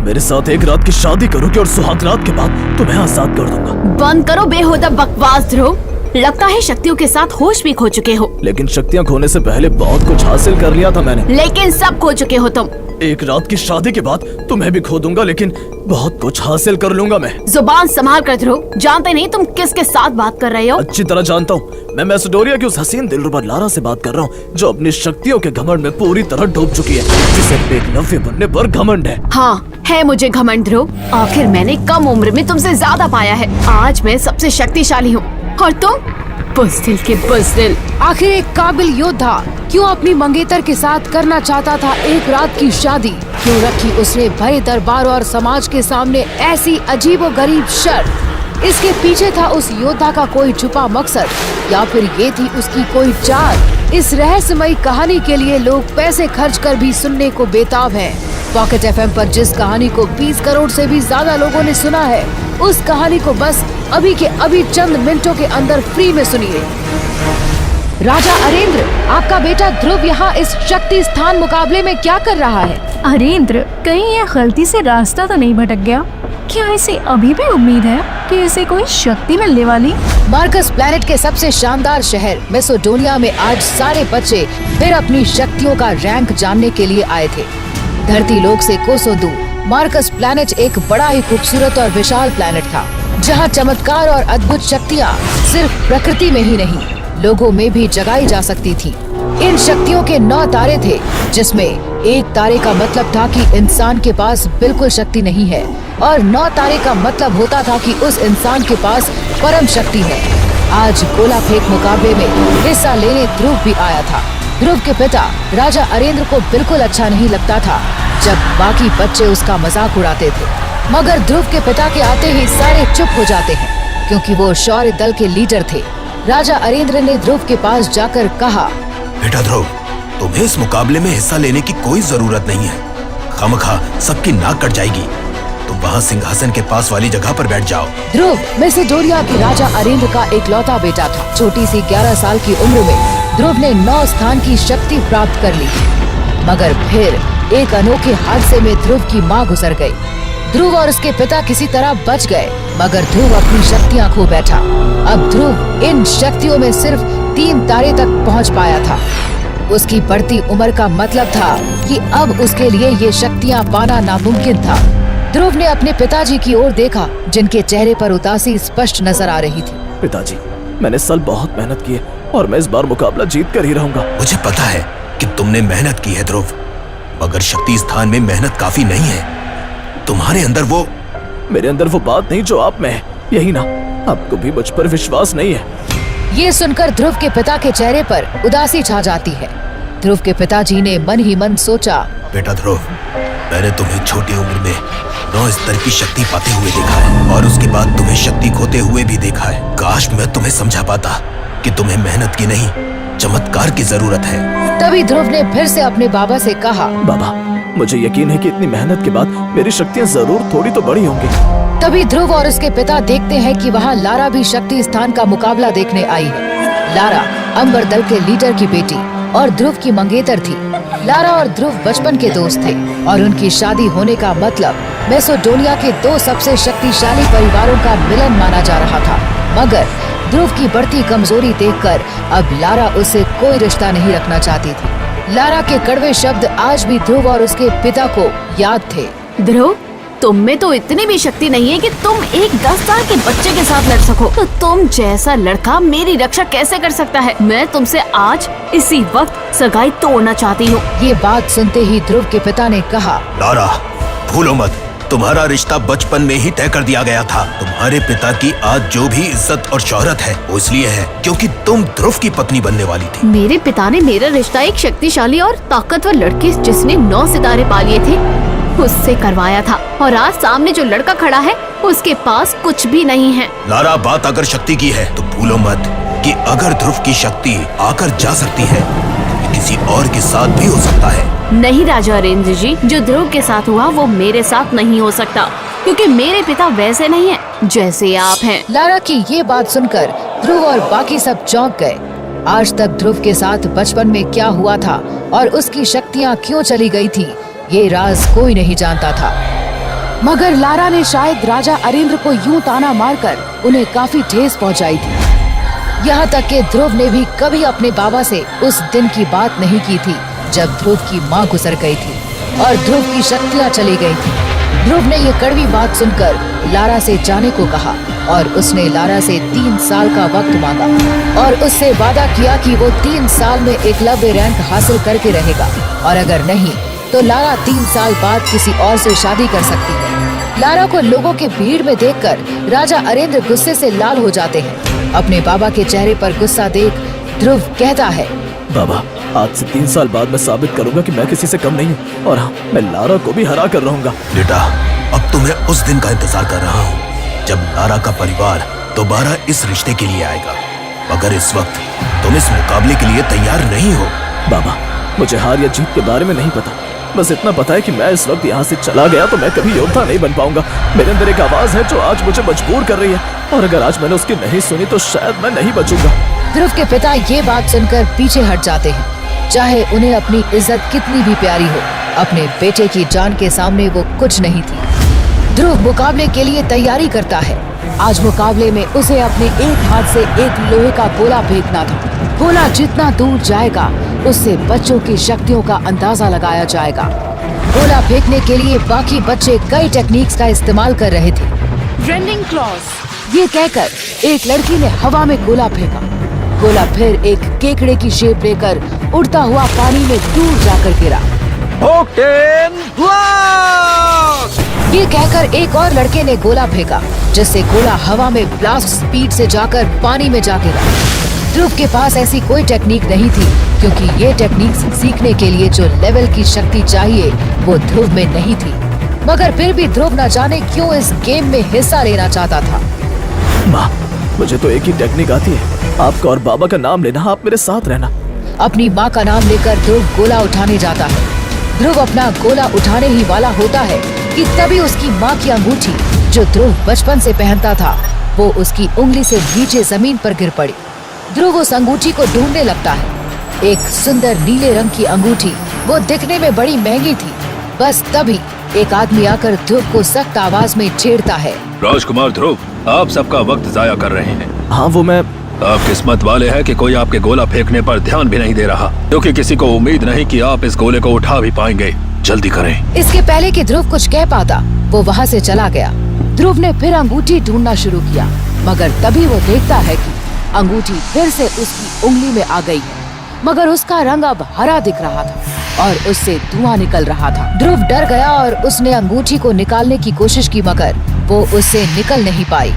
मेरे साथ एक रात की शादी करोगे और सुहाग रात के बाद तुम्हें आजाद कर दूंगा। बंद करो बेहुदा बकवास ध्रुव। लगता है शक्तियों के साथ होश भी खो चुके हो। लेकिन शक्तियाँ खोने से पहले बहुत कुछ हासिल कर लिया था मैंने। लेकिन सब खो चुके हो तुम। एक रात की शादी के बाद तुम्हें भी खो दूंगा, लेकिन बहुत कुछ हासिल कर लूंगा मैं। जुबान संभाल कर ध्रुव। जानते नहीं तुम किसके साथ बात कर रहे हो। अच्छी तरह जानता हूँ। मैं मैसेडोनिया की उस हसीन दिलरुबा लारा से बात कर रहा हूँ, जो अपनी शक्तियों के घमंड में पूरी तरह डूब चुकी है, जिसे एकलव्य बनने पर घमंड है। हाँ है मुझे घमंड ध्रुव। आखिर मैंने कम उम्र में तुमसे ज्यादा पाया है। आज मैं सबसे शक्तिशाली हूँ और तुम बुज़दिल के बुज़दिल। आखिर एक काबिल योद्धा क्यों अपनी मंगेतर के साथ करना चाहता था एक रात की शादी? क्यों रखी उसने भरे दरबार और समाज के सामने ऐसी अजीबोगरीब शर्त? इसके पीछे था उस योद्धा का कोई छुपा मकसद, या फिर ये थी उसकी कोई चाल? इस रहस्यमयी कहानी के लिए लोग पैसे खर्च कर भी सुनने को बेताब हैं। पॉकेट एफएम पर जिस कहानी को 20 करोड़ से भी ज्यादा लोगों ने सुना है, उस कहानी को बस अभी के अभी चंद मिनटों के अंदर फ्री में सुनिए। राजा अरेंद्र, आपका बेटा ध्रुव यहाँ इस शक्ति स्थान मुकाबले में क्या कर रहा है? अरेंद्र, कहीं यह गलती से रास्ता तो नहीं भटक गया? क्या इसे अभी भी उम्मीद है कि इसे कोई शक्ति मिलने वाली? मार्कस प्लैनेट के सबसे शानदार शहर मैसेडोनिया में आज सारे बच्चे फिर अपनी शक्तियों का रैंक जानने के लिए आए थे। धरती लोक से कोसों दूर मार्कस प्लैनेट एक बड़ा ही खूबसूरत और विशाल प्लैनेट था, जहाँ चमत्कार और अद्भुत शक्तियाँ सिर्फ प्रकृति में ही नहीं, लोगों में भी जगाई जा सकती थी। इन शक्तियों के 9 तारे थे, जिसमें एक तारे का मतलब था कि इंसान के पास बिल्कुल शक्ति नहीं है, और 9 तारे का मतलब होता था कि उस इंसान के पास परम शक्ति है। आज गोला फेंक मुकाबले में हिस्सा लेने ध्रुव भी आया था। ध्रुव के पिता राजा अरेंद्र को बिल्कुल अच्छा नहीं लगता था जब बाकी बच्चे उसका मजाक उड़ाते थे, मगर ध्रुव के पिता के आते ही सारे चुप हो जाते हैं, क्योंकि वो शौर्य दल के लीडर थे। राजा अरेंद्र ने ध्रुव के पास जाकर कहा, बेटा ध्रुव, तुम्हें इस मुकाबले में हिस्सा लेने की कोई जरूरत नहीं है। खामखा सबकी नाक कट जाएगी। तुम वहाँ सिंहासन के पास वाली जगह पर बैठ जाओ। ध्रुव मैसेडोनिया के राजा अरेंद्र का इकलौता बेटा था। छोटी सी 11 साल की उम्र में ध्रुव ने 9 स्थान की शक्ति प्राप्त कर ली, मगर फिर एक अनोखे हादसे में ध्रुव की माँ गुजर गई। ध्रुव और उसके पिता किसी तरह बच गए, मगर ध्रुव अपनी शक्तियाँ खो बैठा। अब ध्रुव इन शक्तियों में सिर्फ 3 तारे तक पहुँच पाया था। उसकी बढ़ती उम्र का मतलब था कि अब उसके लिए ये शक्तियाँ पाना नामुमकिन था। ध्रुव ने अपने पिताजी की ओर देखा, जिनके चेहरे पर उदासी स्पष्ट नजर आ रही थी। पिताजी, मैंने इस साल बहुत मेहनत की है और मैं इस बार मुकाबला जीत कर ही रहूंगा। मुझे पता है कि तुमने मेहनत की है ध्रुव, मगर शक्ति स्थान में मेहनत काफी नहीं है। तुम्हारे अंदर वो मेरे अंदर वो बात नहीं जो आप में है, यही ना? आपको भी मुझ पर विश्वास नहीं है? ये सुनकर ध्रुव के पिता के चेहरे पर उदासी छा जाती है। ध्रुव के पिताजी ने मन ही मन सोचा, बेटा ध्रुव, मैंने तुम्हें छोटी उम्र में 9 स्तर की शक्ति पाते हुए देखा है, और उसके बाद तुम्हें शक्ति खोते हुए भी देखा है। काश मैं तुम्हें समझा पाता कि तुम्हें मेहनत की नहीं, चमत्कार की जरूरत है। तभी ध्रुव ने फिर से अपने बाबा से कहा, बाबा, मुझे यकीन है कि इतनी मेहनत के बाद मेरी शक्तियाँ जरूर थोड़ी तो बड़ी होंगी। तभी ध्रुव और उसके पिता देखते हैं कि वहाँ लारा भी शक्ति स्थान का मुकाबला देखने आई है। लारा अंबर दल के लीडर की बेटी और ध्रुव की मंगेतर थी। लारा और ध्रुव बचपन के दोस्त थे, और उनकी शादी होने का मतलब मैसेडोनिया के 2 सबसे शक्तिशाली परिवारों का मिलन माना जा रहा था। मगर ध्रुव की बढ़ती कमजोरी देखकर अब लारा उससे कोई रिश्ता नहीं रखना चाहती थी। लारा के कड़वे शब्द आज भी ध्रुव और उसके पिता को याद थे। ध्रुव, तुम में तो इतनी भी शक्ति नहीं है कि तुम एक 10 साल के बच्चे के साथ लड़ सको। तो तुम जैसा लड़का मेरी रक्षा कैसे कर सकता है? मैं तुमसे आज इसी वक्त सगाई तोड़ना चाहती हूँ। ये बात सुनते ही ध्रुव के पिता ने कहा, लारा, भूलो मत, तुम्हारा रिश्ता बचपन में ही तय कर दिया गया था। तुम्हारे पिता की आज जो भी इज्जत और शोहरत है, वो इसलिए है क्योंकि तुम ध्रुव की पत्नी बनने वाली थी। मेरे पिता ने मेरा रिश्ता एक शक्तिशाली और ताकतवर लड़के जिसने 9 सितारे पा लिए थे उससे करवाया था, और आज सामने जो लड़का खड़ा है उसके पास कुछ भी नहीं है। लारा, बात अगर शक्ति की है तो भूलो मत कि अगर ध्रुव की शक्ति आकर जा सकती है तो किसी और के साथ भी हो सकता है। नहीं राजा अरेंद्र जी, जो ध्रुव के साथ हुआ वो मेरे साथ नहीं हो सकता, क्योंकि मेरे पिता वैसे नहीं हैं जैसे आप हैं। लारा की ये बात सुनकर ध्रुव और बाकी सब चौंक गए। आज तक ध्रुव के साथ बचपन में क्या हुआ था और उसकी शक्तियाँ क्यों चली गई थी, ये राज कोई नहीं जानता था। मगर लारा ने शायद राजा अरेंद्र को यूं ताना मारकर उन्हें काफी ठेस पहुंचाई थी। यहाँ तक कि ध्रुव ने भी कभी अपने बाबा से उस दिन की बात नहीं की थी जब ध्रुव की माँ गुजर गई थी और ध्रुव की शक्तियाँ चली गई थी। ध्रुव ने ये कड़वी बात सुनकर लारा से जाने को कहा और उसने लारा से 3 साल का वक्त मांगा और उससे वादा किया कि वो 3 साल में एकलव्य रैंक हासिल करके रहेगा और अगर नहीं तो लारा 3 साल बाद किसी और से शादी कर सकती है। लारा को लोगों के भीड़ में देखकर राजा अरेंद्र गुस्से से लाल हो जाते हैं। अपने बाबा के चेहरे पर गुस्सा देख ध्रुव कहता है, बाबा, आज से 3 साल बाद मैं साबित करूंगा कि मैं किसी से कम नहीं हूँ और हाँ, मैं लारा को भी हरा कर रहूंगा। बेटा, अब तो मैं उस दिन का इंतजार कर रहा हूँ जब लारा का परिवार दोबारा इस रिश्ते के लिए आएगा, मगर इस वक्त तुम इस मुकाबले के लिए तैयार नहीं हो। बाबा, मुझे हार या जीत के बारे में नहीं पता, बस इतना पता है कि मैं इस वक्त यहाँ से चला गया तो मैं कभी योद्धा नहीं बन पाऊंगा। मेरे अंदर एक आवाज है जो आज मुझे मजबूर कर रही है और अगर आज मैंने उसकी नहीं सुनी तो शायद मैं नहीं बचूंगा। ध्रुव के पिता ये बात सुनकर पीछे हट जाते हैं। चाहे उन्हें अपनी इज्जत कितनी भी प्यारी हो, अपने बेटे की जान के सामने वो कुछ नहीं थी। ध्रुव मुकाबले के लिए तैयारी करता है। आज मुकाबले में उसे अपने एक हाथ से एक लोहे का गोला फेंकना था। गोला जितना दूर जाएगा उससे बच्चों की शक्तियों का अंदाजा लगाया जाएगा। गोला फेंकने के लिए बाकी बच्चे कई टेक्निक्स का इस्तेमाल कर रहे थे। रनिंग क्लॉज, ये कहकर एक लड़की ने हवा में गोला फेंका। गोला फिर एक केकड़े की शेप लेकर उड़ता हुआ पानी में दूर जाकर गिरा। ये कहकर एक और लड़के ने गोला फेंका जिससे गोला हवा में ब्लास्ट स्पीड से जाकर पानी में जा गिरा। ध्रुव के पास ऐसी कोई टेक्निक नहीं थी क्योंकि ये टेक्निक सीखने के लिए जो लेवल की शक्ति चाहिए वो ध्रुव में नहीं थी। मगर फिर भी ध्रुव न जाने क्यों इस गेम में हिस्सा लेना चाहता था। माँ, मुझे तो एक ही टेक्निक आती है, आपका और बाबा का नाम लेना, आप मेरे साथ रहना। अपनी माँ का नाम लेकर ध्रुव गोला उठाने जाता है। ध्रुव अपना गोला उठाने ही वाला होता है कि तभी उसकी माँ की अंगूठी जो ध्रुव बचपन से पहनता था वो उसकी उंगली से नीचे जमीन पर गिर पड़ी। ध्रुव उस अंगूठी को ढूंढने लगता है। एक सुंदर नीले रंग की अंगूठी, वो दिखने में बड़ी महंगी थी। बस तभी एक आदमी आकर ध्रुव को सख्त आवाज में छेड़ता है। राजकुमार ध्रुव, आप सबका वक्त जाया कर रहे हैं। हाँ, वो मैं आप किस्मत वाले हैं कि कोई आपके गोला फेंकने पर ध्यान भी नहीं दे रहा, क्योंकि किसी को उम्मीद नहीं कि आप इस गोले को उठा भी पाएंगे। जल्दी करें। इसके पहले कि ध्रुव कुछ कह पाता वो वहाँ से चला गया। ध्रुव ने फिर अंगूठी ढूंढना शुरू किया, मगर तभी वो देखता है कि अंगूठी फिर से उसकी उंगली में आ गई है, मगर उसका रंग अब हरा दिख रहा था और उससे धुआं निकल रहा था। ध्रुव डर गया और उसने अंगूठी को निकालने की कोशिश की, मगर वो उससे निकल नहीं पाई।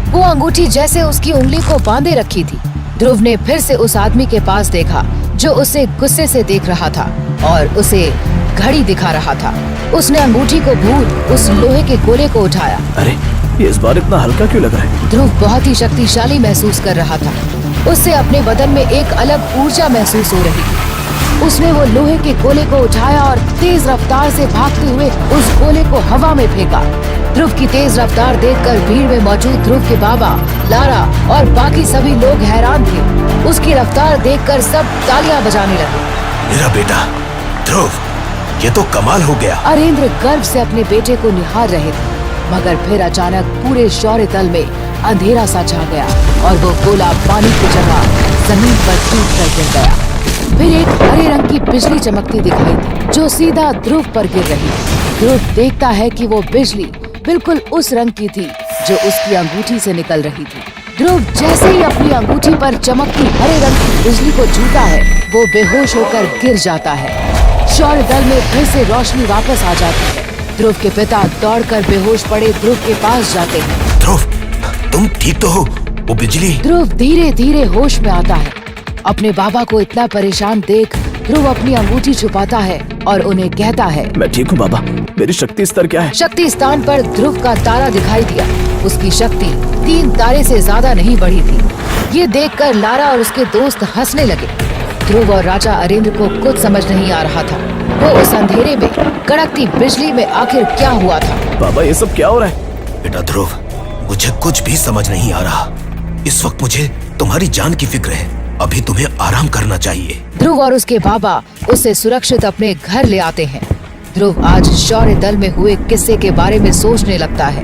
वो अंगूठी जैसे उसकी उंगली को बांधे रखी थी। ध्रुव ने फिर से उस आदमी के पास देखा जो उसे गुस्से से देख रहा था और उसे घड़ी दिखा रहा था। उसने अंगूठी को भूल उस लोहे के गोले को उठाया। अरे, ये इस बार इतना हल्का क्यों लग रहा है? ध्रुव बहुत ही शक्तिशाली महसूस कर रहा था। उससे अपने बदन में एक अलग ऊर्जा महसूस हो रही थी। उसने वो लोहे के गोले को उठाया और तेज रफ्तार से भागते हुए उस गोले को हवा में फेंका। ध्रुव की तेज रफ्तार देखकर भीड़ में मौजूद ध्रुव के बाबा, लारा और बाकी सभी लोग हैरान थे। उसकी रफ्तार देखकर सब तालियां बजाने लगे। मेरा बेटा ध्रुव, ये तो कमाल हो गया। अरेंद्र गर्व से अपने बेटे को निहार रहे थे, मगर फिर अचानक पूरे शौर्य तल में अंधेरा सा छा गया और वो गोला पानी की जगह जमीन पर टूट कर गिर गया। फिर एक हरे रंग की बिजली चमकती दिखाई दी जो सीधा ध्रुव पर गिर रही थी। ध्रुव देखता है कि वो बिजली बिल्कुल उस रंग की थी जो उसकी अंगूठी से निकल रही थी। ध्रुव जैसे ही अपनी अंगूठी पर चमकती हरे रंग की बिजली को छूता है वो बेहोश होकर गिर जाता है। शौर्य दल में फिर से रोशनी वापस आ जाती है। ध्रुव के पिता दौड़कर बेहोश पड़े ध्रुव के पास जाते हैं। ध्रुव, तुम ठीक तो हो? वो बिजली? ध्रुव धीरे धीरे होश में आता है। अपने बाबा को इतना परेशान देख ध्रुव अपनी अंगूठी छुपाता है और उन्हें कहता है, मैं ठीक हूँ बाबा, मेरी शक्ति स्तर क्या है? शक्ति स्थान पर ध्रुव का तारा दिखाई दिया। उसकी शक्ति 3 तारे से ज्यादा नहीं बढ़ी थी। ये देखकर लारा और उसके दोस्त हंसने लगे। ध्रुव और राजा अरेंद्र को कुछ समझ नहीं आ रहा था। वो उस अंधेरे में कड़कती बिजली में आखिर क्या हुआ था। बाबा, ये सब क्या हो रहा है? बेटा ध्रुव, मुझे कुछ भी समझ नहीं आ रहा। इस वक्त मुझे तुम्हारी जान की फिक्र है। अभी तुम्हें आराम करना चाहिए। ध्रुव और उसके बाबा उसे सुरक्षित अपने घर ले आते हैं। ध्रुव आज शौर्य दल में हुए किस्से के बारे में सोचने लगता है।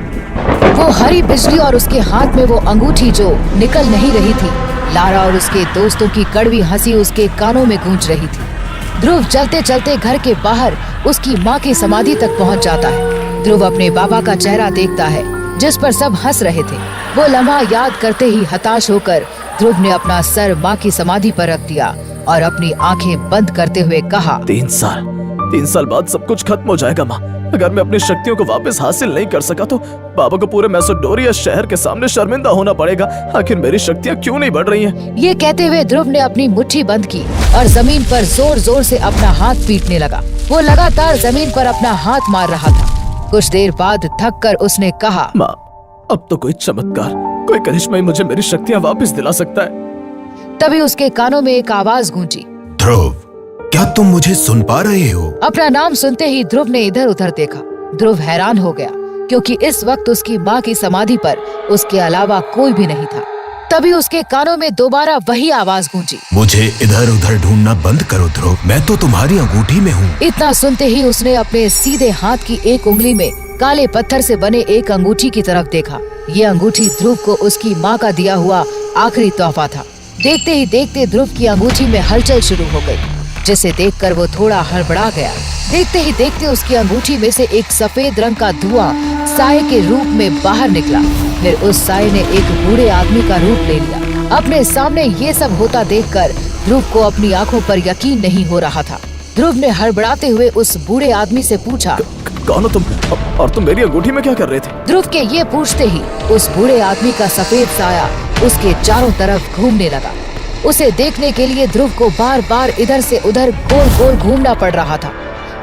वो हरी बिजली और उसके हाथ में वो अंगूठी जो निकल नहीं रही थी, लारा और उसके दोस्तों की कड़वी हंसी उसके कानों में गूंज रही थी। ध्रुव चलते चलते घर के बाहर उसकी माँ की समाधि तक पहुँच जाता है। ध्रुव अपने बाबा का चेहरा देखता है जिस पर सब हंस रहे थे। वो लम्हा याद करते ही हताश होकर ध्रुव ने अपना सर माँ की समाधि पर रख दिया और अपनी आंखें बंद करते हुए कहा, 3 साल बाद सब कुछ खत्म हो जाएगा माँ। अगर मैं अपनी शक्तियों को वापस हासिल नहीं कर सका तो बाबा को पूरे मैसेडोनिया शहर के सामने शर्मिंदा होना पड़ेगा। आखिर मेरी शक्तियाँ क्यों नहीं बढ़ रही हैं? ये कहते हुए ध्रुव ने अपनी मुट्ठी बंद की और जमीन पर जोर जोर से अपना हाथ पीटने लगा। वो लगातार जमीन पर अपना हाथ मार रहा था। कुछ देर बाद थक कर उसने कहा, माँ, अब तो कोई चमत्कार, कोई करिश्मा ही मुझे मेरी शक्तियाँ वापस दिला सकता है। तभी उसके कानों में एक आवाज गूंजी, ध्रुव, क्या तुम मुझे सुन पा रहे हो? अपना नाम सुनते ही ध्रुव ने इधर उधर देखा। ध्रुव हैरान हो गया क्योंकि इस वक्त उसकी माँ की समाधि पर उसके अलावा कोई भी नहीं था। तभी उसके कानों में दोबारा वही आवाज गूंजी, मुझे इधर उधर ढूंढना बंद करो ध्रुव, मैं तो तुम्हारी अंगूठी में हूँ। इतना सुनते ही उसने अपने सीधे हाथ की एक उंगली में काले पत्थर से बने एक अंगूठी की तरफ देखा। ये अंगूठी ध्रुव को उसकी माँ का दिया हुआ आखिरी तोहफा था। देखते ही देखते ध्रुव की अंगूठी में हलचल शुरू हो गई, जिसे देखकर वो थोड़ा हड़बड़ा गया। देखते ही देखते उसकी अंगूठी में से एक सफेद रंग का धुआं साए के रूप में बाहर निकला। फिर उस साए ने एक बूढ़े आदमी का रूप ले लिया। अपने सामने ये सब होता देखकर ध्रुव को अपनी आंखों पर यकीन नहीं हो रहा था। ध्रुव ने हड़बड़ाते हुए उस बूढ़े आदमी से पूछा, कौन हो तुम और तुम मेरी अंगूठी में क्या कर रहे थे? ध्रुव के ये पूछते ही उस बूढ़े आदमी का सफेद साया उसके चारों तरफ घूमने लगा। उसे देखने के लिए ध्रुव को बार बार इधर से उधर गोल गोल घूमना पड़ रहा था।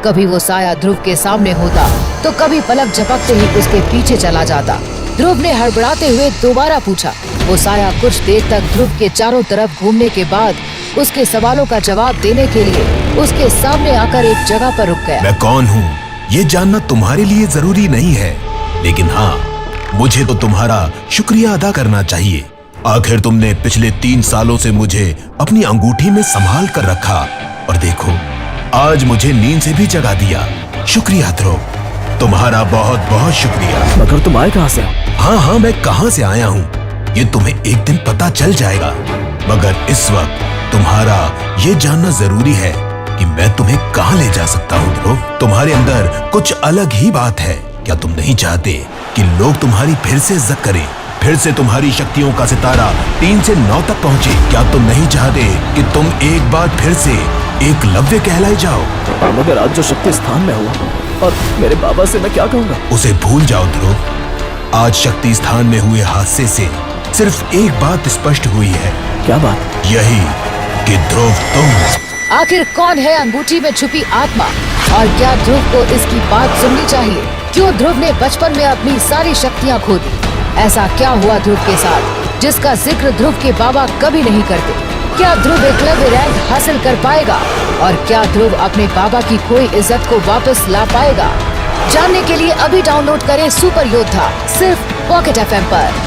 कभी वो साया ध्रुव के सामने होता तो कभी पलक झपकते ही उसके पीछे चला जाता। ध्रुव ने हड़बड़ाते हुए दोबारा पूछा। वो साया कुछ देर तक ध्रुव के चारों तरफ घूमने के बाद उसके सवालों का जवाब देने के लिए उसके सामने आकर एक जगह पर रुक गया। मैं कौन हूँ ये जानना तुम्हारे लिए जरूरी नहीं है, लेकिन हाँ, मुझे तो तुम्हारा शुक्रिया अदा करना चाहिए। आखिर तुमने पिछले 3 सालों से मुझे अपनी अंगूठी में संभाल कर रखा और देखो, आज मुझे नींद से भी जगा दिया। शुक्रिया ध्रुव, तुम्हारा बहुत बहुत शुक्रिया। मगर तुम आए कहाँ से? हाँ, मैं कहाँ से आया हूँ ये तुम्हें एक दिन पता चल जाएगा, मगर इस वक्त तुम्हारा ये जानना जरूरी है कि मैं तुम्हें कहाँ ले जा सकता हूँ। ध्रुव, तुम्हारे अंदर कुछ अलग ही बात है। क्या तुम नहीं चाहते कि लोग तुम्हारी फिर से इज्जत करें, फिर से तुम्हारी शक्तियों का सितारा 3 से 9 तक पहुँचे? क्या तुम नहीं चाहते कि तुम एक बार फिर से एकलव्य कहलाए जाओ? मगर आज जो शक्ति स्थान में हुआ और मेरे बाबा से मैं क्या कहूँगा? उसे भूल जाओ ध्रुव। आज शक्ति स्थान में हुए हादसे से सिर्फ एक बात स्पष्ट हुई है। क्या बात? यही कि ध्रुव, तुम आखिर कौन है अंगूठी में छुपी आत्मा, और क्या ध्रुव को इसकी बात सुननी चाहिए? क्यों ध्रुव ने बचपन में अपनी सारी शक्तियाँ खो दी? ऐसा क्या हुआ ध्रुव के साथ जिसका जिक्र ध्रुव के बाबा कभी नहीं करते? क्या ध्रुव एकलव्य रैंक हासिल कर पाएगा और क्या ध्रुव अपने बाबा की खोई इज्जत को वापस ला पाएगा? जानने के लिए अभी डाउनलोड करें सुपर योद्धा सिर्फ पॉकेट FM पर।